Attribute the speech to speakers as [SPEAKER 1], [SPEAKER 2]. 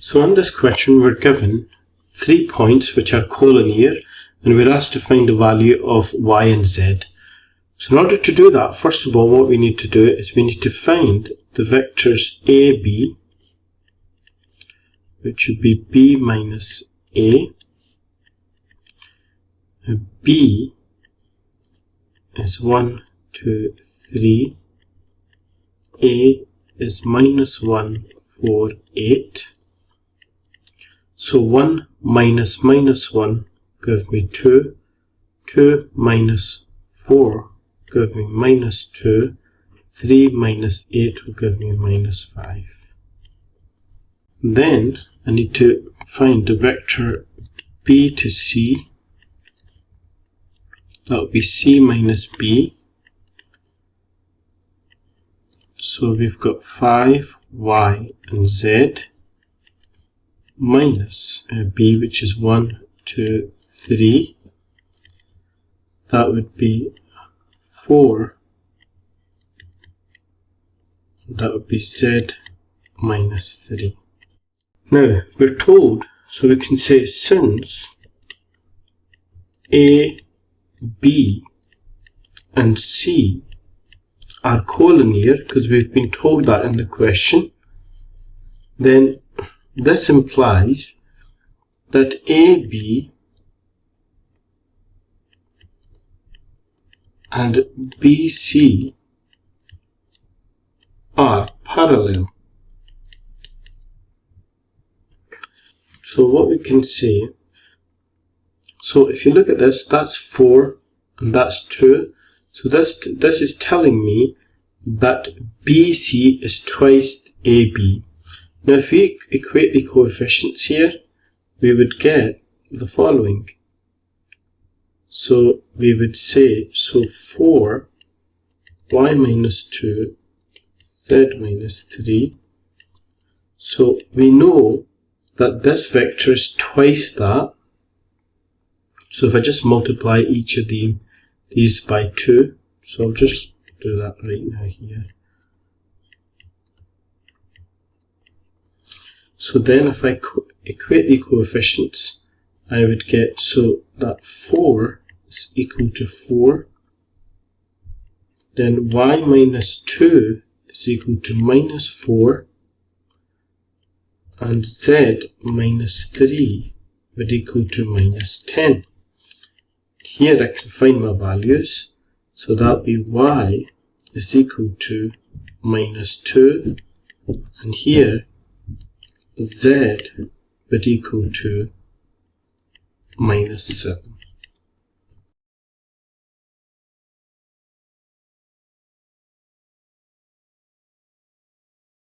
[SPEAKER 1] So on this question we're given 3 points which are collinear and we're asked to find the value of y and z. So in order to do that, first of all what we need to do is we need to find the vectors a, b, which would be b minus a, b is 1, 2, 3, a is minus 1, 4, 8. So 1 minus minus 1 give me 2, 2 minus 4 give me minus 2, 3 minus 8 will give me minus 5. Then I need to find the vector b to c. That would be c minus b. So we've got 5, y and z minus b, which is 1, 2, 3. That would be 4. That would be z minus 3. Now we're told, so we can say since a, b and c are collinear, because we've been told that in the question, then this implies that AB and BC are parallel. So what we can say, so if you look at this, that's 4 and that's 2. So this is telling me that BC is twice AB. Now if we equate the coefficients here, we would get the following. So we would say, so 4, y minus 2, z minus 3. So we know that this vector is twice that. So if I just multiply each of these by 2, so I'll just do that right now here. So then if I equate the coefficients, I would get, so that 4 is equal to 4. Then y minus 2 is equal to minus 4. And z minus 3 would equal to minus 10. Here I can find my values. So that would be y is equal to minus 2. And here z would equal to minus 7.